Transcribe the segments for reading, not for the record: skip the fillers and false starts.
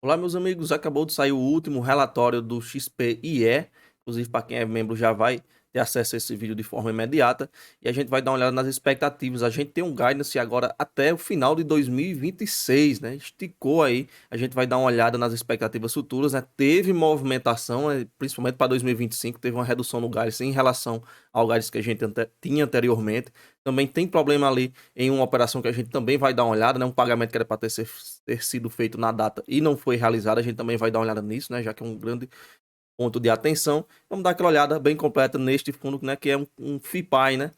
Olá, meus amigos. Acabou de sair o último relatório do XPIE. Inclusive, para quem é membro, já vai ter acesso a esse vídeo de forma imediata. E a gente vai dar uma olhada nas expectativas. A gente tem um guidance agora até o final de 2026, né? Esticou aí. A gente vai dar uma olhada nas expectativas futuras, né? Teve movimentação, né? Principalmente para 2025, teve uma redução no guidance em relação ao guidance que a gente tinha anteriormente. Também tem problema ali em uma operação que a gente também vai dar uma olhada, né? Um pagamento que era para ter sido feito na data e não foi realizado. A gente também vai dar uma olhada nisso, né? Já que é um grande ponto de atenção. Vamos dar aquela olhada bem completa neste fundo, né? Que é um FIPI, né?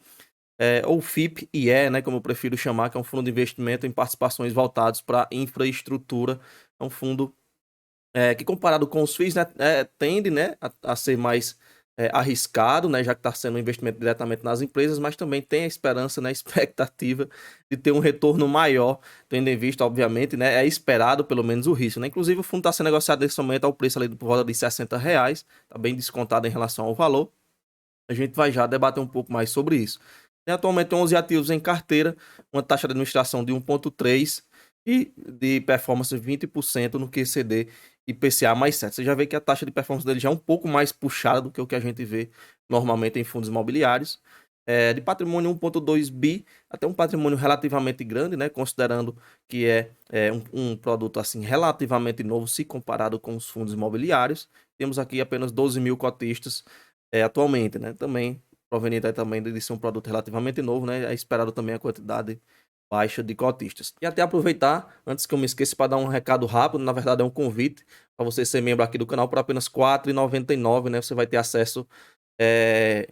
Ou FIP-IE, né? Como eu prefiro chamar, que é um fundo de investimento em participações voltados para infraestrutura. É um fundo que comparado com os FIIs, né, tende, né, a ser mais arriscado, né, já que está sendo um investimento diretamente nas empresas, mas também tem a esperança, né, a expectativa de ter um retorno maior, tendo em vista, obviamente, né, é esperado pelo menos o risco, né? Inclusive o fundo está sendo negociado nesse momento ao preço ali por volta de R$ 60, está bem descontado em relação ao valor. A gente vai já debater um pouco mais sobre isso. Tem atualmente 11 ativos em carteira, uma taxa de administração de 1,3 e de performance 20% no QCD e PCA mais 7. Você já vê que a taxa de performance dele já é um pouco mais puxada do que o que a gente vê normalmente em fundos imobiliários. De patrimônio 1,2 bi, até um patrimônio relativamente grande, né? Considerando que é um produto assim relativamente novo se comparado com os fundos imobiliários. Temos aqui apenas 12 mil cotistas atualmente, né? Também proveniente aí também de ser um produto relativamente novo, né? É esperado também a quantidade baixa de cotistas. E até aproveitar, antes que eu me esqueça, para dar um recado rápido, na verdade é um convite para você ser membro aqui do canal por apenas R$ 4,99, né? Você vai ter acesso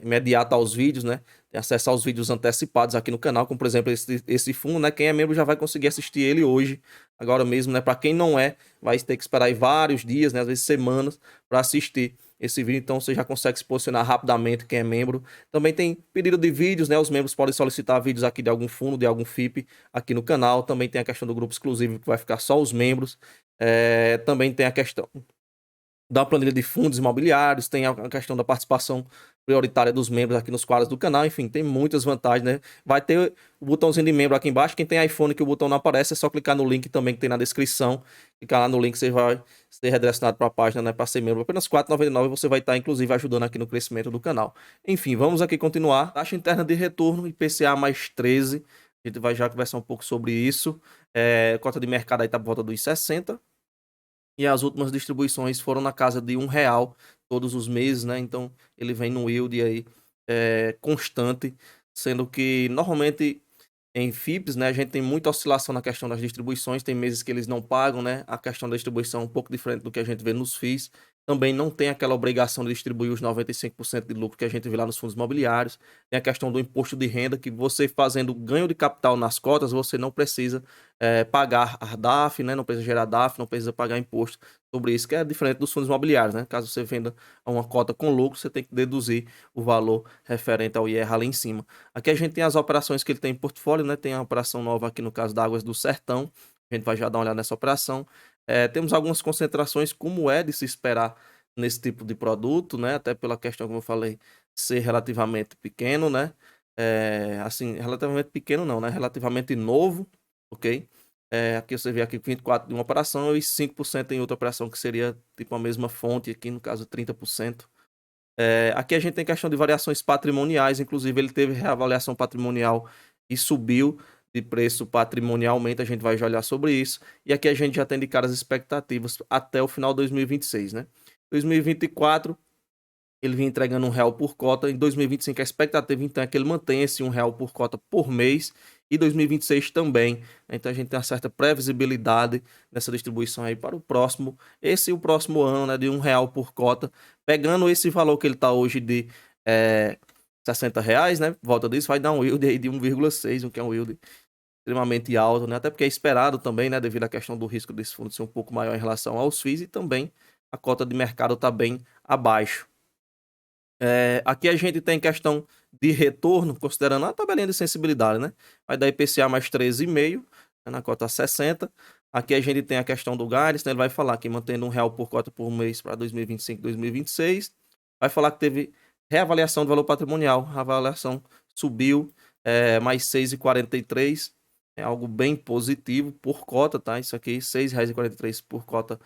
imediato aos vídeos, né? Tem acesso aos vídeos antecipados aqui no canal, como por exemplo esse fundo, né? Quem é membro já vai conseguir assistir ele hoje, agora mesmo, né? Para quem não é, vai ter que esperar aí vários dias, né? Às vezes semanas, para assistir esse vídeo, então você já consegue se posicionar rapidamente quem é membro. Também tem pedido de vídeos, né? Os membros podem solicitar vídeos aqui de algum fundo, de algum FIP aqui no canal. Também tem a questão do grupo exclusivo que vai ficar só os membros. Também tem a questão da planilha de fundos imobiliários, tem a questão da participação prioritária dos membros aqui nos quadros do canal, enfim, tem muitas vantagens, né? Vai ter o botãozinho de membro aqui embaixo, quem tem iPhone que o botão não aparece, é só clicar no link também que tem na descrição, clicar lá no link, você vai ser redirecionado para a página, né, para ser membro, apenas R$ 4,99 você vai estar, inclusive, ajudando aqui no crescimento do canal. Enfim, vamos aqui continuar. Taxa interna de retorno, IPCA mais 13, a gente vai já conversar um pouco sobre isso, cota de mercado aí tá por volta dos 60, e as últimas distribuições foram na casa de R$ 1 todos os meses, né? Então ele vem no yield aí constante, sendo que normalmente em FIPS, né, a gente tem muita oscilação na questão das distribuições, tem meses que eles não pagam, né? A questão da distribuição é um pouco diferente do que a gente vê nos FIIs. Também não tem aquela obrigação de distribuir os 95% de lucro que a gente vê lá nos fundos imobiliários. Tem a questão do imposto de renda, que você fazendo ganho de capital nas cotas, você não precisa pagar a DAF, né? Não precisa gerar DAF, não precisa pagar imposto sobre isso, que é diferente dos fundos imobiliários, né? Caso você venda a uma cota com lucro, você tem que deduzir o valor referente ao IR ali em cima. Aqui a gente tem as operações que ele tem em portfólio, né? Tem a operação nova aqui no caso da Águas do Sertão. A gente vai já dar uma olhada nessa operação. Temos algumas concentrações, como é de se esperar nesse tipo de produto, né? Até pela questão, como eu falei, ser relativamente pequeno, né? Assim, relativamente pequeno não, né? Relativamente novo, ok? Aqui você vê aqui 24 de uma operação e 5% em outra operação, que seria tipo a mesma fonte, aqui no caso 30%. Aqui a gente tem questão de variações patrimoniais, inclusive ele teve reavaliação patrimonial e subiu de preço patrimonialmente, a gente vai já olhar sobre isso. E aqui a gente já tem de cara as expectativas até o final de 2026, né? 2024, ele vinha entregando R$ 1 por cota. Em 2025, a expectativa então é que ele mantenha esse R$ 1 por cota por mês. E 2026 também. Então a gente tem uma certa previsibilidade nessa distribuição aí para o próximo. Esse e o próximo ano, né? De R$ 1 por cota. Pegando esse valor que ele está hoje de R$ 60, né? Volta disso, vai dar um yield aí de 1,6, o que é um yield extremamente alto, né? Até porque é esperado também, né? Devido à questão do risco desse fundo ser um pouco maior em relação aos FIIs. E também a cota de mercado está bem abaixo. Aqui a gente tem questão de retorno, considerando a tabelinha de sensibilidade, né? Vai dar IPCA mais 13,5, né, na cota 60. Aqui a gente tem a questão do Gales, né? Ele vai falar que mantendo R$ 1 por cota por mês para 2025 e 2026. Vai falar que teve reavaliação do valor patrimonial. A avaliação subiu mais 6,43. É algo bem positivo por cota, tá? Isso aqui, R$ 6,43 por cota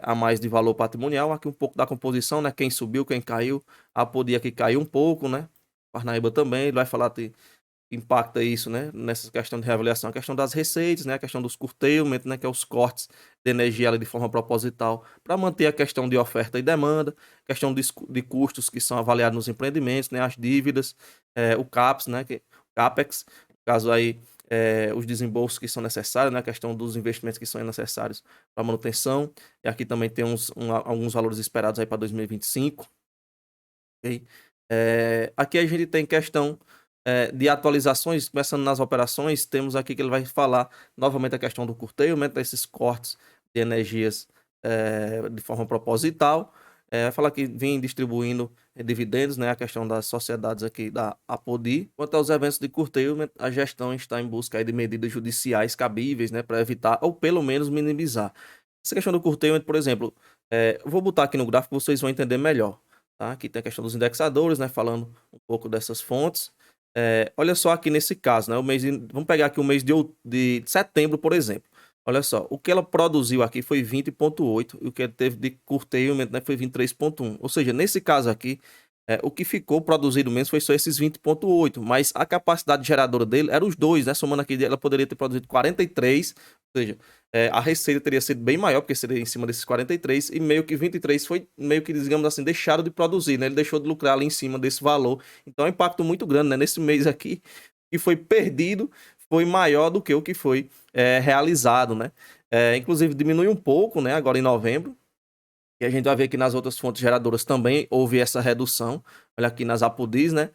a mais de valor patrimonial. Aqui um pouco da composição, né? Quem subiu, quem caiu. A Apodi aqui caiu um pouco, né? Parnaíba também, ele vai falar que impacta isso, né? Nessa questão de reavaliação, a questão das receitas, né? A questão dos curtailment, né? Que é os cortes de energia ali de forma proposital para manter a questão de oferta e demanda, questão de custos que são avaliados nos empreendimentos, né? As dívidas, o CAPEX, né? CAPEX, no caso aí, os desembolsos que são necessários, né? A questão dos investimentos que são necessários para manutenção. E aqui também tem alguns valores esperados aí para 2025. Ok? Aqui a gente tem questão de atualizações, começando nas operações, temos aqui que ele vai falar novamente a questão do curtailment, desses cortes de energias de forma proposital. Vai falar que vem distribuindo dividendos, né, a questão das sociedades aqui da Apodi. Quanto aos eventos de curtailment, a gestão está em busca aí de medidas judiciais cabíveis, né, para evitar ou pelo menos minimizar. Essa questão do curtailment, por exemplo, vou botar aqui no gráfico, vocês vão entender melhor. Tá? Aqui tem a questão dos indexadores, né, falando um pouco dessas fontes. Olha só aqui nesse caso, né, vamos pegar aqui o mês de setembro, por exemplo. Olha só, o que ela produziu aqui foi 20,8 e o que ele teve de curtailment, né, foi 23,1. Ou seja, nesse caso aqui, o que ficou produzido menos foi só esses 20,8, mas a capacidade geradora dele era os dois, né? Somando aqui, ela poderia ter produzido 43, ou seja, a receita teria sido bem maior, porque seria em cima desses 43, e meio que 23 foi meio que, digamos assim, deixado de produzir, né? Ele deixou de lucrar ali em cima desse valor. Então é um impacto muito grande, né? Nesse mês aqui, que foi perdido, foi maior do que o que foi realizado, né? Inclusive diminui um pouco, né? Agora em novembro. E a gente vai ver que nas outras fontes geradoras também houve essa redução. Olha aqui nas Apodis, né?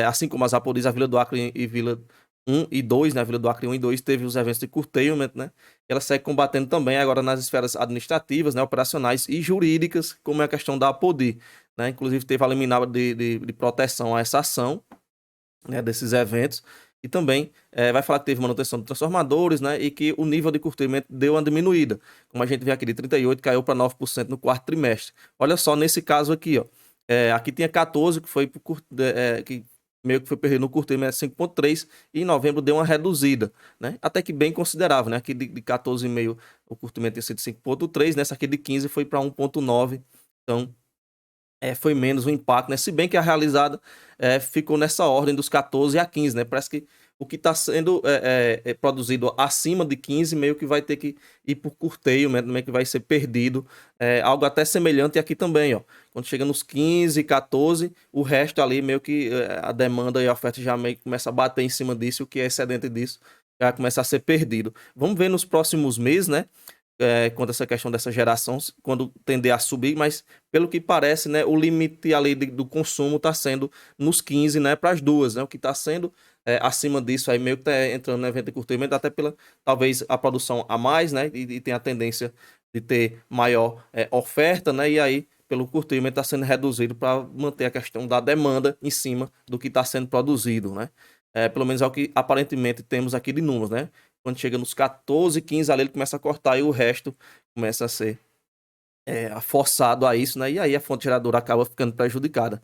Assim como as Apodis, a Vila do Acre e Vila 1 e 2, né? A Vila do Acre 1 e 2 teve os eventos de curtailment, né? Ela segue combatendo também agora nas esferas administrativas, né? Operacionais e jurídicas, como é a questão da Apodi, né? Inclusive teve a liminar de proteção a essa ação, né, desses eventos. E também vai falar que teve manutenção de transformadores, né, e que o nível de curtimento deu uma diminuída. Como a gente vê aqui, de 38% caiu para 9% no quarto trimestre. Olha só, nesse caso aqui, ó, aqui tinha 14, que foi que meio que foi perdido no curtimento 5,3, e em novembro deu uma reduzida, né, até que bem considerável, né, aqui de 14,5 o curtimento tinha sido 5,3, nessa aqui de 15 foi para 1,9, então foi menos o impacto, né? Se bem que a realizada ficou nessa ordem dos 14 a 15, né? Parece que o que está sendo produzido acima de 15 meio que vai ter que ir por curteio, né? Meio que vai ser perdido. Algo até semelhante aqui também, ó. Quando chega nos 15, 14, o resto ali meio que a demanda e a oferta já meio que começa a bater em cima disso, o que é excedente disso já começa a ser perdido. Vamos ver nos próximos meses, né? Quanto a essa questão dessa geração, quando tender a subir, mas pelo que parece, né, o limite ali do consumo está sendo nos 15, né, para as duas, né, o que está sendo acima disso aí meio que está entrando no evento de curtimento, até pela, talvez, a produção a mais, né, e tem a tendência de ter maior oferta, né, e aí pelo curtimento está sendo reduzido para manter a questão da demanda em cima do que está sendo produzido, né. Pelo menos é o que aparentemente temos aqui de números, né? Quando chega nos 14, 15 ali, ele começa a cortar e o resto começa a ser forçado a isso, né? E aí a fonte geradora acaba ficando prejudicada.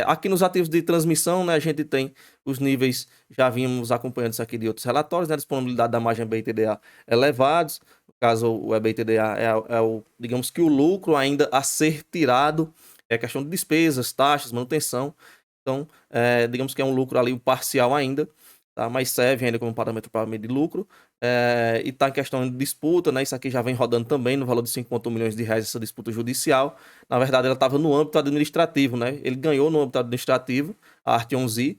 Aqui nos ativos de transmissão, né, a gente tem os níveis, já vimos acompanhando isso aqui de outros relatórios, né? Disponibilidade da margem EBITDA elevados. No caso, o EBITDA digamos que o lucro ainda a ser tirado, é questão de despesas, taxas, manutenção. Então, digamos que é um lucro ali parcial ainda, tá? Mas serve ainda como parâmetro para medir lucro. E está em questão de disputa, né? Isso aqui já vem rodando também no valor de 5,1 milhões de reais, essa disputa judicial. Na verdade, ela estava no âmbito administrativo, né? Ele ganhou no âmbito administrativo, a Arteon-Z,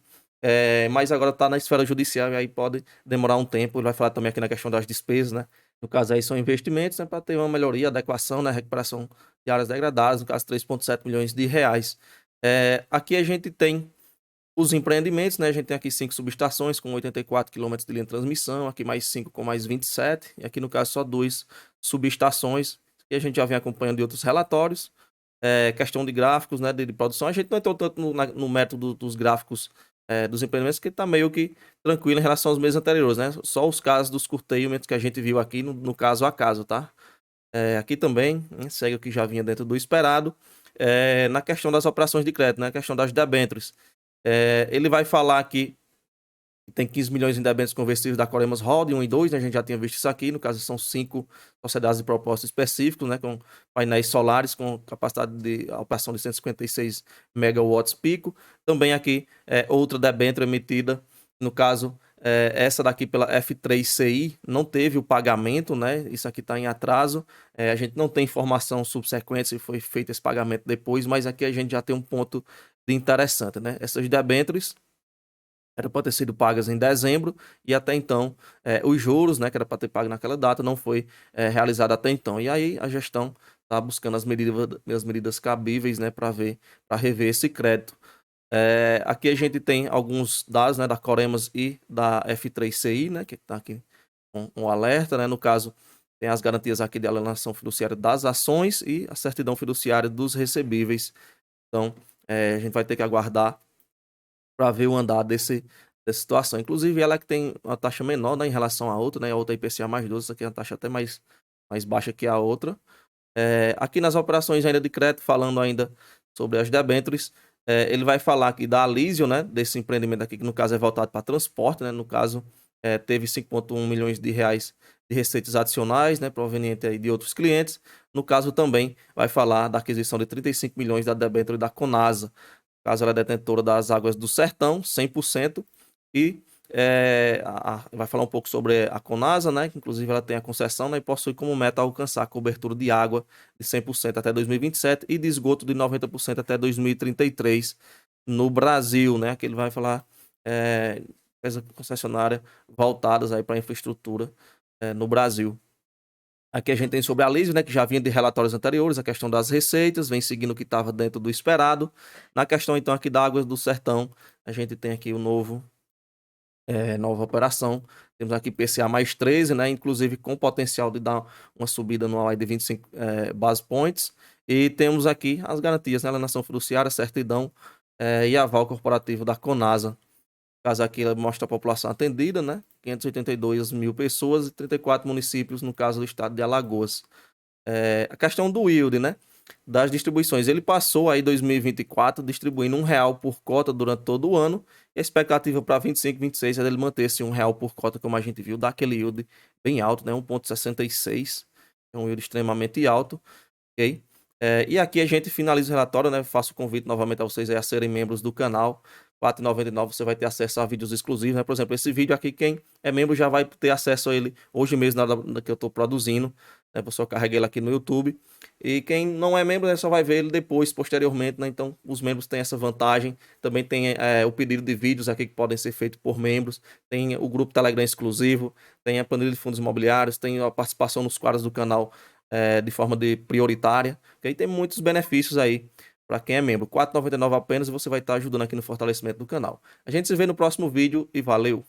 mas agora está na esfera judicial e aí pode demorar um tempo. Ele vai falar também aqui na questão das despesas, né? No caso aí são investimentos, né, para ter uma melhoria, adequação, né, recuperação de áreas degradadas, no caso 3,7 milhões de reais. Aqui a gente tem os empreendimentos, né? A gente tem aqui 5 subestações com 84 quilômetros de linha de transmissão, aqui mais 5 com mais 27, e aqui no caso só 2 subestações, que a gente já vem acompanhando de outros relatórios. Questão de gráficos, né, de produção, a gente não entrou tanto no método dos gráficos dos empreendimentos, que está meio que tranquilo em relação aos meses anteriores, né? Só os casos dos curtailments que a gente viu aqui no caso a caso, tá? Aqui também, né, segue o que já vinha dentro do esperado. Na questão das operações de crédito, né? A questão das debêntures. Ele vai falar aqui Tem 15 milhões em debêntures conversíveis da Coremas Holding 1 e 2, né? A gente já tinha visto isso aqui. No caso, são 5 sociedades de propósito específico, né? Com painéis solares com capacidade de operação de 156 megawatts pico. Também aqui outra debênture emitida, no caso, essa daqui pela F3CI, não teve o pagamento, né? Isso aqui está em atraso. A gente não tem informação subsequente se foi feito esse pagamento depois, mas aqui a gente já tem um ponto de interessante, né? Essas debêntures era para ter sido pagas em dezembro e até então os juros, né, que era para ter pago naquela data, não foi realizado até então. E aí a gestão está buscando as medidas cabíveis, né, para rever esse crédito. Aqui a gente tem alguns dados, né, da Coremas e da F3CI, né, que está aqui com um alerta, né, no caso tem as garantias aqui de alienação fiduciária das ações e a certidão fiduciária dos recebíveis. Então a gente vai ter que aguardar para ver o andar dessa situação. Inclusive, ela que tem uma taxa menor, né, em relação à outra, né? A outra IPCA mais 12, essa aqui é uma taxa até mais baixa que a outra. Aqui nas operações ainda de crédito, falando ainda sobre as debêntures, ele vai falar aqui da Alísio, né? Desse empreendimento aqui, que no caso é voltado para transporte, né? No caso, teve 5,1 milhões de reais de receitas adicionais, né? Proveniente aí de outros clientes. No caso, também vai falar da aquisição de 35 milhões da debênture da Conasa. Caso ela é detentora das Águas do Sertão, 100%, e vai falar um pouco sobre a Conasa, né, que inclusive ela tem a concessão, né, e possui como meta alcançar a cobertura de água de 100% até 2027 e de esgoto de 90% até 2033 no Brasil, né, que ele vai falar essa concessionária voltadas aí para a infraestrutura no Brasil. Aqui a gente tem sobre a Lísio, né, que já vinha de relatórios anteriores, a questão das receitas, vem seguindo o que estava dentro do esperado. Na questão, então, aqui da Águas do Sertão, a gente tem aqui o nova operação. Temos aqui PCA mais 13, né, inclusive com potencial de dar uma subida anual aí de 25 base points. E temos aqui as garantias, né, alienação fiduciária, certidão e aval corporativo da Conasa. Caso aqui ela mostra a população atendida, né? 582 mil pessoas e 34 municípios, no caso do estado de Alagoas. A questão do yield, né? Das distribuições. Ele passou aí 2024 distribuindo R$ 1 por cota durante todo o ano. E a expectativa para 25 e 26 é dele manter esse R$ 1 por cota, como a gente viu, daquele yield bem alto, né? 1,66. É um yield extremamente alto. Ok? E aqui a gente finaliza o relatório, né? Faço o convite novamente a vocês a serem membros do canal. R$ 4,99 você vai ter acesso a vídeos exclusivos, né? Por exemplo, esse vídeo aqui, quem é membro já vai ter acesso a ele hoje mesmo, na hora que eu estou produzindo. Né? Eu só carreguei ele aqui no YouTube. E quem não é membro, né, só vai ver ele depois, posteriormente, né? Então, os membros têm essa vantagem. Também tem o pedido de vídeos aqui que podem ser feitos por membros. Tem o grupo Telegram exclusivo. Tem a planilha de fundos imobiliários. Tem a participação nos quadros do canal de forma prioritária. Okay? Tem muitos benefícios aí para quem é membro. R$ 4,99 apenas e você vai estar ajudando aqui no fortalecimento do canal. A gente se vê no próximo vídeo e valeu!